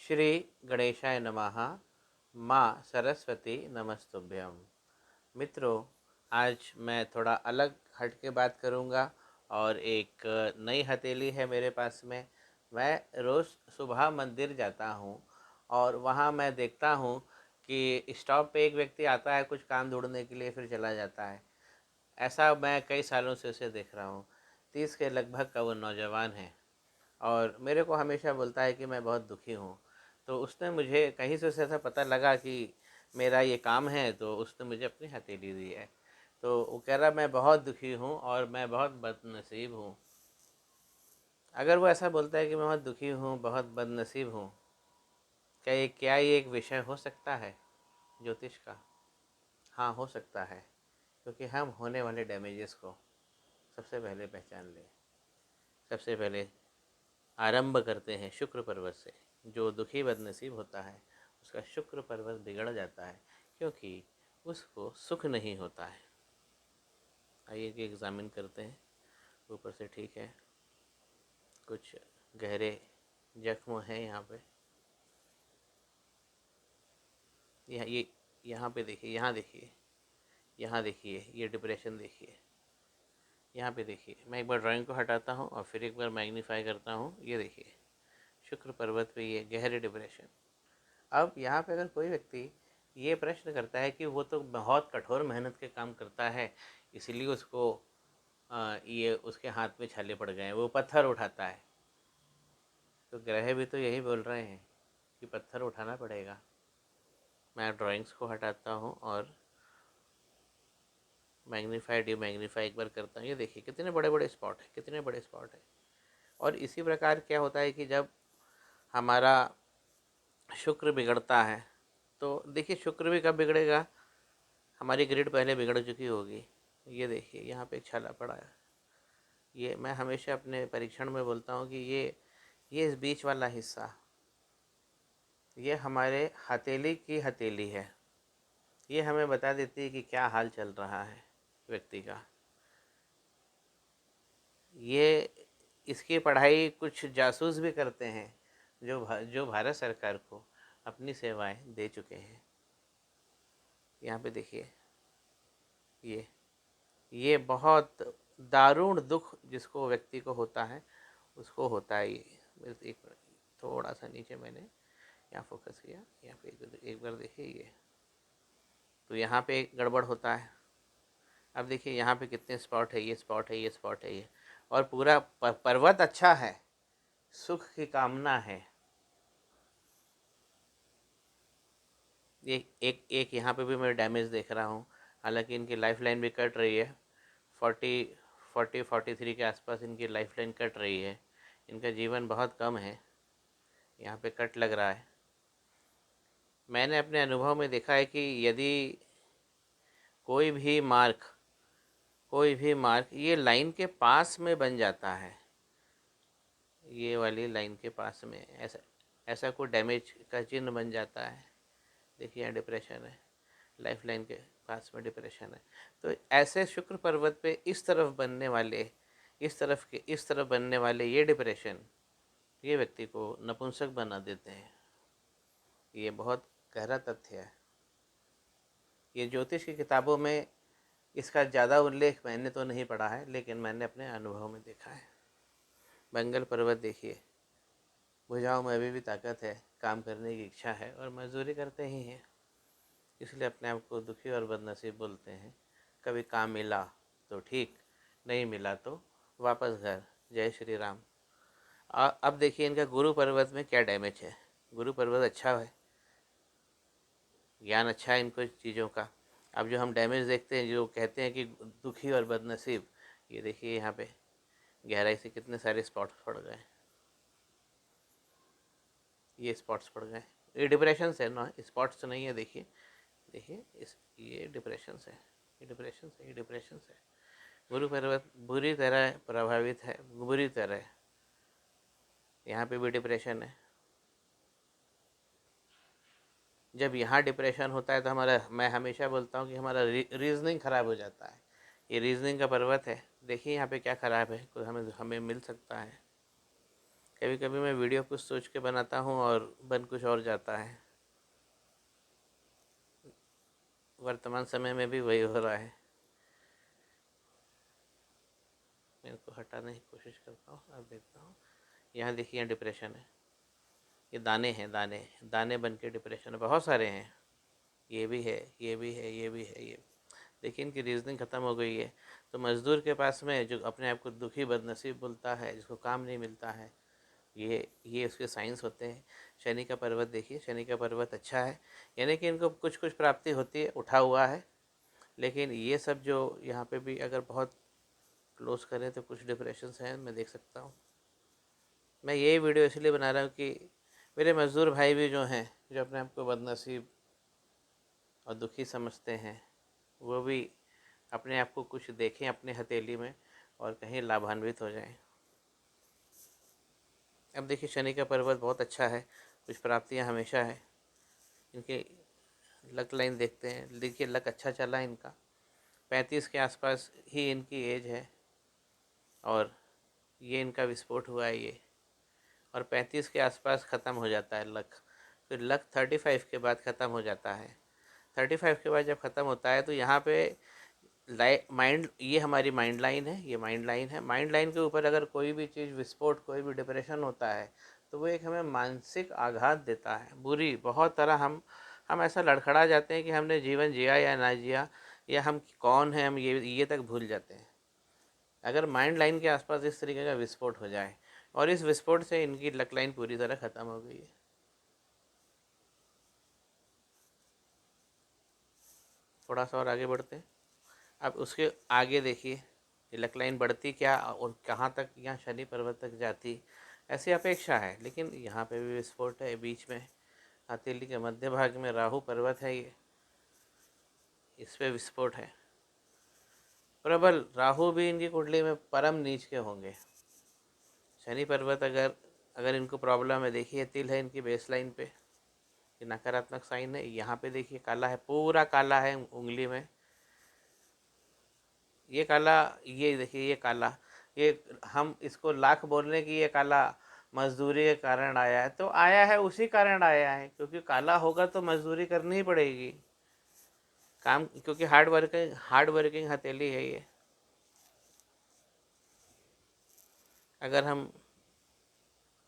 श्री गणेशाय नमः। माँ सरस्वती नमस्तुभ्यम। मित्रों, आज मैं थोड़ा अलग हट के बात करूँगा और एक नई हथेली है मेरे पास में। मैं रोज़ सुबह मंदिर जाता हूँ और वहाँ मैं देखता हूँ कि स्टॉप पे एक व्यक्ति आता है कुछ काम ढूंढने के लिए, फिर चला जाता है। ऐसा मैं कई सालों से उसे देख रहा हूँ। 30 के लगभग का वो नौजवान है और मेरे को हमेशा बोलता है कि मैं बहुत दुखी हूँ। तो उसने मुझे कहीं से उसे ऐसा पता लगा कि मेरा ये काम है, तो उसने मुझे अपनी हथेली दी है। तो वो कह रहा मैं बहुत दुखी हूँ और मैं बहुत बदनसीब हूँ। अगर वो ऐसा बोलता है कि मैं बहुत दुखी हूँ, बहुत बदनसीब हूँ, क्या ये एक विषय हो सकता है ज्योतिष का? हाँ, हो सकता है, क्योंकि हम होने वाले डैमेजेस को सबसे पहले पहचान लें। सबसे पहले आरंभ करते हैं शुक्र पर्वत से। जो दुखी बदनसीब होता है उसका शुक्र पर्वत बिगड़ जाता है, क्योंकि उसको सुख नहीं होता है। आइए कि एग्ज़ामिन करते हैं। ऊपर से ठीक है, कुछ गहरे जख्म हैं यहाँ पे। ये यहाँ पे देखिए, यहाँ देखिए, यहाँ देखिए, ये डिप्रेशन देखिए। यहाँ पे देखिए, मैं एक बार ड्राइंग को हटाता हूँ और फिर एक बार मैग्नीफाई करता हूँ। ये देखिए, शुक्र पर्वत पे ये गहरे डिप्रेशन। अब यहाँ पे अगर कोई व्यक्ति ये प्रश्न करता है कि वो तो बहुत कठोर मेहनत के काम करता है, इसीलिए उसको ये उसके हाथ में छाले पड़ गए हैं, वो पत्थर उठाता है, तो ग्रह भी तो यही बोल रहे हैं कि पत्थर उठाना पड़ेगा। मैं ड्राइंग्स को हटाता हूँ और मैग्नीफाई डीमैग्नीफाई एक बार करता हूँ। ये देखिए कितने बड़े बड़े स्पॉट है, कितने बड़े स्पॉट है। और इसी प्रकार क्या होता है कि जब हमारा शुक्र बिगड़ता है, तो देखिए शुक्र भी कब बिगड़ेगा, हमारी ग्रिड पहले बिगड़ चुकी होगी। ये देखिए यहाँ पे एक छाला पड़ा है। ये मैं हमेशा अपने परीक्षण में बोलता हूँ कि ये इस बीच वाला हिस्सा, ये हमारे हथेली की हथेली है। ये हमें बता देती है कि क्या हाल चल रहा है व्यक्ति का। ये इसकी पढ़ाई कुछ जासूस भी करते हैं जो भारत सरकार को अपनी सेवाएं दे चुके हैं। यहाँ पे देखिए, ये ये बहुत दारुण दुख जिसको व्यक्ति को होता है उसको होता है। ये एक थोड़ा सा नीचे मैंने यहाँ फोकस किया, यहाँ पे एक बार देखिए ये, तो यहाँ पे गड़बड़ होता है। अब देखिए यहाँ पे कितने स्पॉट है, ये स्पॉट है, ये स्पॉट है, ये, और पूरा पर्वत अच्छा है, सुख की कामना है। ये एक एक यहाँ पे भी मैं डैमेज देख रहा हूँ। हालांकि इनकी लाइफ लाइन भी कट रही है। 43 के आसपास इनकी लाइफ लाइन कट रही है। इनका जीवन बहुत कम है, यहाँ पे कट लग रहा है। मैंने अपने अनुभव में देखा है कि यदि कोई भी मार्क ये लाइन के पास में बन जाता है, ये वाली लाइन के पास में ऐसा ऐसा कोई डैमेज का चिन्ह बन जाता है। देखिए यहाँ डिप्रेशन है, लाइफ लाइन के पास में डिप्रेशन है। तो ऐसे शुक्र पर्वत पे इस तरफ बनने वाले ये डिप्रेशन ये व्यक्ति को नपुंसक बना देते हैं। ये बहुत गहरा तथ्य है। ये ज्योतिष की किताबों में इसका ज़्यादा उल्लेख मैंने तो नहीं पढ़ा है, लेकिन मैंने अपने अनुभव में देखा है। बंगल पर्वत देखिए, भुजाओं में अभी भी ताकत है, काम करने की इच्छा है और मजदूरी करते ही हैं, इसलिए अपने आप को दुखी और बदनसीब बोलते हैं। कभी काम मिला तो ठीक, नहीं मिला तो वापस घर। जय श्री राम। अब देखिए इनका गुरु पर्वत में क्या डैमेज है। गुरु पर्वत अच्छा है, ज्ञान अच्छा है इनको चीज़ों का। अब जो हम डैमेज देखते हैं, जो कहते हैं कि दुखी और बदनसीब, ये देखिए यहाँ पे गहराई से कितने सारे स्पॉट्स पड़ गए। ये स्पॉट्स पड़ गए, ये डिप्रेशन से ना, स्पॉट्स नहीं है। देखिए देखिए इस ये डिप्रेशन से, ये डिप्रेशन से, ये डिप्रेशन से। गुरु पर्वत बुरी तरह प्रभावित है, बुरी तरह। यहाँ पे भी डिप्रेशन है। जब यहाँ डिप्रेशन होता है तो हमारा, मैं हमेशा बोलता हूँ कि हमारा रीजनिंग ख़राब हो जाता है। ये रीजनिंग का पर्वत है। देखिए यहाँ पे क्या ख़राब है, कोई हमें मिल सकता है। कभी कभी मैं वीडियो कुछ सोच के बनाता हूँ और बन कुछ और जाता है। वर्तमान समय में भी वही हो रहा है। मैं इनको हटाने की कोशिश करता हूँ। अब देखता हूँ, यहाँ देखिए, यहाँ डिप्रेशन है। ये दाने हैं, दाने दाने बन के डिप्रेशन है, बहुत सारे हैं। ये भी है, ये भी है, ये भी है, ये देखिए, इनकी रीजनिंग ख़त्म हो गई है। तो मज़दूर के पास में जो अपने आप को दुखी बदनसीब बोलता है, जिसको काम नहीं मिलता है, ये उसके साइंस होते हैं। शनि का पर्वत देखिए, शनि का पर्वत अच्छा है, यानी कि इनको कुछ कुछ प्राप्ति होती है, उठा हुआ है। लेकिन ये सब जो यहाँ पे भी अगर बहुत क्लोज करें तो कुछ डिप्रेशन हैं, मैं देख सकता हूँ। मैं ये वीडियो इसलिए बना रहा हूँ कि मेरे मज़दूर भाई भी जो हैं, जो अपने आप को बदनसीब और दुखी समझते हैं, वो भी अपने आप को कुछ देखें अपने हथेली में और कहीं लाभान्वित हो जाएं। अब देखिए, शनि का पर्वत बहुत अच्छा है, कुछ प्राप्तियां हमेशा है। इनके लक लाइन देखते हैं, देखिए लक अच्छा चला इनका, 35 के आसपास ही इनकी एज है और ये इनका विस्फोट हुआ है ये, और 35 के आसपास ख़त्म हो जाता है लक। फिर लक 35 के बाद ख़त्म हो जाता है। 35 के बाद जब ख़त्म होता है तो यहाँ पे माइंड, ये हमारी माइंड लाइन है, ये माइंड लाइन है। माइंड लाइन के ऊपर अगर कोई भी चीज़ विस्फोट, कोई भी डिप्रेशन होता है तो वो एक हमें मानसिक आघात देता है, बुरी बहुत तरह। हम ऐसा लड़खड़ा जाते हैं कि हमने जीवन जिया या ना जिया, या हम कौन हैं, हम ये तक भूल जाते हैं। अगर माइंड लाइन के आसपास इस तरीके का विस्फोट हो जाए, और इस विस्फोट से इनकी लक लाइन पूरी तरह ख़त्म हो गई है। थोड़ा सा और आगे बढ़ते हैं। अब उसके आगे देखिए, ये लक लाइन बढ़ती क्या और कहाँ तक, यहाँ शनि पर्वत तक जाती, ऐसी अपेक्षा है। लेकिन यहाँ पे भी विस्फोट है, बीच में हथेली के मध्य भाग में राहु पर्वत है, ये इस पे विस्फोट है प्रबल। राहु भी इनकी कुंडली में परम नीच के होंगे। शनि पर्वत अगर अगर इनको प्रॉब्लम है, देखिए तिल है इनकी बेस लाइन पे, ये नकारात्मक साइन है। यहाँ पे देखिए काला है, पूरा काला है उंगली में, ये काला, ये देखिए ये काला, ये हम इसको लाख बोलने की, ये काला मजदूरी के कारण आया है, तो आया है उसी कारण आया है, क्योंकि काला होगा तो मजदूरी करनी ही पड़ेगी काम, क्योंकि हार्ड वर्किंग हथेली है ये। अगर हम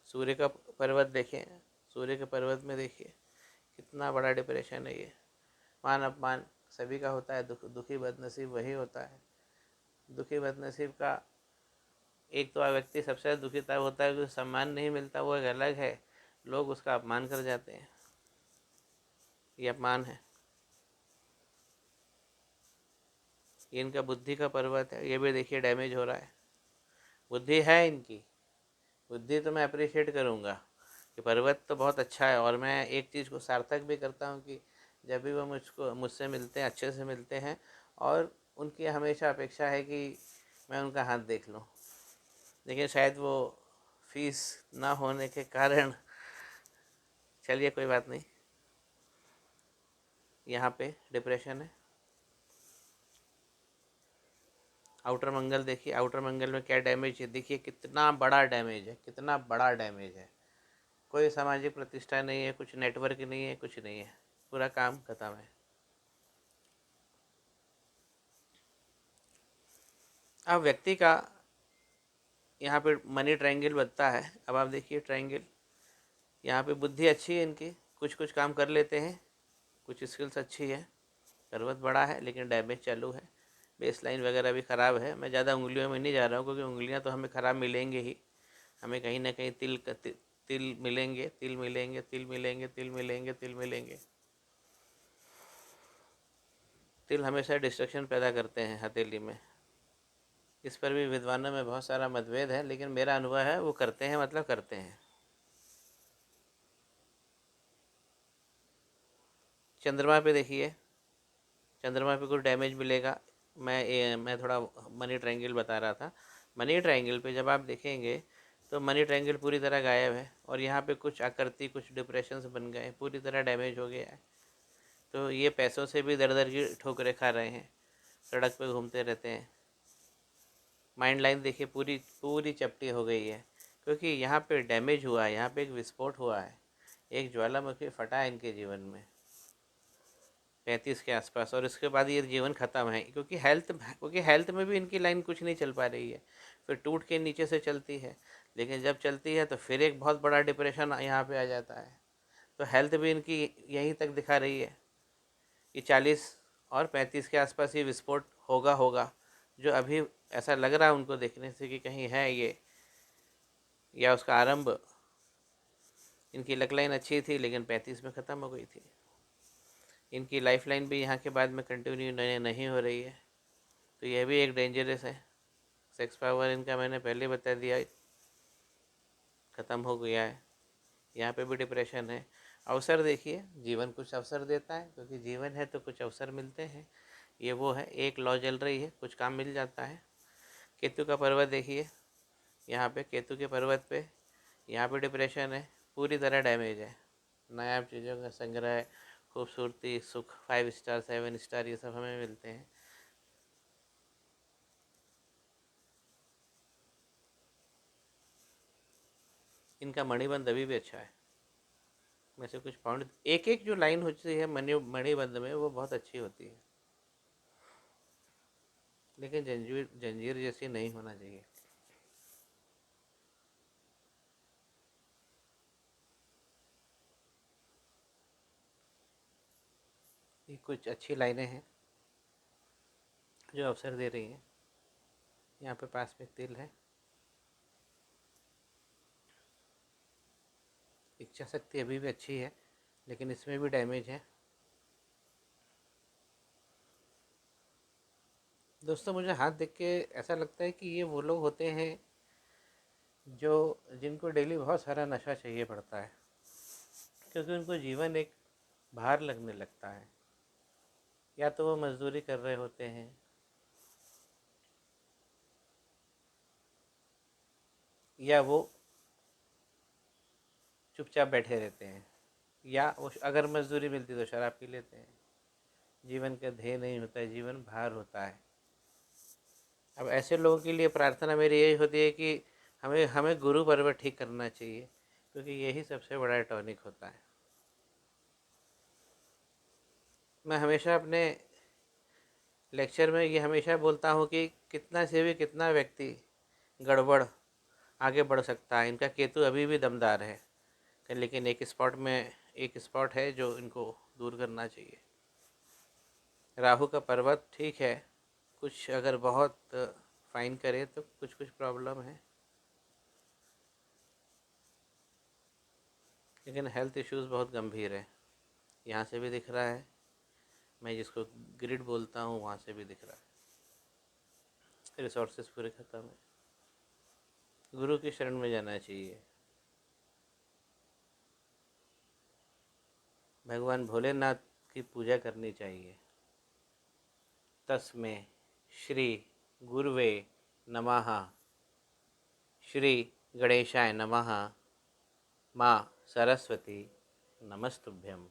सूर्य का पर्वत देखें, सूर्य के पर्वत में देखिए कितना बड़ा डिप्रेशन है ये। मान अपमान सभी का होता है, दुखी बदनसीब वही होता है। दुखी बदनसीब का एक तो व्यक्ति सबसे ज़्यादा दुखी तब होता है कि सम्मान नहीं मिलता, वो एक अलग है, लोग उसका अपमान कर जाते हैं, ये अपमान है। ये इनका बुद्धि का पर्वत है, ये भी देखिए डैमेज हो रहा है। बुद्धि है इनकी, बुद्धि तो मैं अप्रिशिएट करूँगा कि पर्वत तो बहुत अच्छा है, और मैं एक चीज़ को सार्थक भी करता हूँ कि जब भी वो मुझसे मिलते हैं, अच्छे से मिलते हैं, और उनकी हमेशा अपेक्षा है कि मैं उनका हाथ देख लूँ। लेकिन शायद वो फीस ना होने के कारण, चलिए कोई बात नहीं। यहाँ पे डिप्रेशन है। आउटर मंगल देखिए, आउटर मंगल में क्या डैमेज है, देखिए कितना बड़ा डैमेज है, कितना बड़ा डैमेज है। कोई सामाजिक प्रतिष्ठा नहीं है, कुछ नेटवर्क नहीं है, कुछ नहीं है, पूरा काम खत्म है। अब व्यक्ति का यहाँ पे मनी ट्रायंगल बनता है। अब आप देखिए ट्रायंगल, यहाँ पे बुद्धि अच्छी है इनकी, कुछ कुछ काम कर लेते हैं, कुछ स्किल्स अच्छी है, पर्वत बड़ा है लेकिन डैमेज चालू है, बेस लाइन वगैरह भी ख़राब है। मैं ज़्यादा उंगलियों में नहीं जा रहा हूँ, क्योंकि उंगलियाँ तो हमें ख़राब मिलेंगे ही, हमें कहीं ना कहीं तिल मिलेंगे, तिल मिलेंगे, तिल मिलेंगे, तिल मिलेंगे, तिल मिलेंगे। तिल हमेशा डिस्ट्रक्शन पैदा करते हैं हथेली में। इस पर भी विद्वानों में बहुत सारा मतभेद है, लेकिन मेरा अनुभव है वो करते हैं, मतलब करते हैं। चंद्रमा पे देखिए, चंद्रमा पे कुछ डैमेज मिलेगा। मैं थोड़ा मनी ट्रायंगल बता रहा था। मनी ट्रायंगल पे जब आप देखेंगे तो मनी ट्रायंगल पूरी तरह गायब है, और यहाँ पे कुछ आकृति, कुछ डिप्रेशंस बन गए, पूरी तरह डैमेज हो गया है। तो ये पैसों से भी दर दर की ठोकरें खा रहे हैं, सड़क पे घूमते रहते हैं। माइंड लाइन देखिए पूरी पूरी चपटी हो गई है, क्योंकि यहाँ पे डैमेज हुआ है, यहाँ पे एक विस्फोट हुआ है, एक ज्वालामुखी फटा है इनके जीवन में 35 के आसपास, और इसके बाद ये जीवन ख़त्म है। क्योंकि हेल्थ में भी इनकी लाइन कुछ नहीं चल पा रही है, फिर टूट के नीचे से चलती है, लेकिन जब चलती है तो फिर एक बहुत बड़ा डिप्रेशन यहाँ पे आ जाता है। तो हेल्थ भी इनकी यहीं तक दिखा रही है कि 40 और 35 के आसपास ये विस्फोट होगा होगा, जो अभी ऐसा लग रहा है उनको देखने से कि कहीं है ये, या उसका आरंभ। इनकी लक लाइन अच्छी थी लेकिन 35 में ख़त्म हो गई थी। इनकी लाइफ लाइन भी यहाँ के बाद में कंटिन्यू नहीं हो रही है, तो यह भी एक डेंजरस है। सेक्स पावर इनका मैंने पहले बता दिया, ख़त्म हो गया है। यहाँ पे भी डिप्रेशन है। अवसर देखिए, जीवन कुछ अवसर देता है, क्योंकि जीवन है तो कुछ अवसर मिलते हैं। ये वो है, एक लॉ जल रही है, कुछ काम मिल जाता है। केतु का पर्वत देखिए, यहाँ पे केतु के पर्वत पे यहाँ पे डिप्रेशन है, पूरी तरह डैमेज है। नायाब चीज़ों का संग्रह, खूबसूरती, सुख, 5 स्टार 7 स्टार ये सब हमें मिलते हैं। इनका मणिबंध अभी भी अच्छा है। में से कुछ पॉइंट, एक एक जो लाइन होती है मणिबंध में, वो बहुत अच्छी होती है, लेकिन जंजीर जंजीर जैसी नहीं होना चाहिए। ये कुछ अच्छी लाइनें हैं जो अवसर दे रही हैं। यहाँ पे पास में तिल है। इच्छा शक्ति अभी भी अच्छी है, लेकिन इसमें भी डैमेज है। दोस्तों, मुझे हाथ देख के ऐसा लगता है कि ये वो लोग होते हैं जो जिनको डेली बहुत सारा नशा चाहिए पड़ता है, क्योंकि उनको जीवन एक भार लगने लगता है। या तो वो मजदूरी कर रहे होते हैं, या वो चुपचाप बैठे रहते हैं, या वो अगर मजदूरी मिलती तो शराब पी लेते हैं। जीवन का ध्येय नहीं होता है, जीवन भार होता है। अब ऐसे लोगों के लिए प्रार्थना मेरी यही होती है कि हमें हमें गुरु पर्वत ठीक करना चाहिए, क्योंकि यही सबसे बड़ा टॉनिक होता है। मैं हमेशा अपने लेक्चर में ये हमेशा बोलता हूँ कि कितना से भी कितना व्यक्ति गड़बड़ आगे बढ़ सकता है, इनका केतु अभी भी दमदार है, लेकिन एक स्पॉट है जो इनको दूर करना चाहिए। राहु का पर्वत ठीक है, कुछ अगर बहुत फाइन करे तो कुछ कुछ प्रॉब्लम है, लेकिन हेल्थ इश्यूज़ बहुत गंभीर है। यहाँ से भी दिख रहा है, मैं जिसको ग्रिड बोलता हूँ वहाँ से भी दिख रहा है। रिसोर्सेज पूरे ख़त्म है। गुरु की शरण में जाना चाहिए। भगवान भोलेनाथ की पूजा करनी चाहिए। तस्मै श्री गुरुवे नमः। श्री गणेशाय नमः। माँ सरस्वती नमस्तुभ्यम।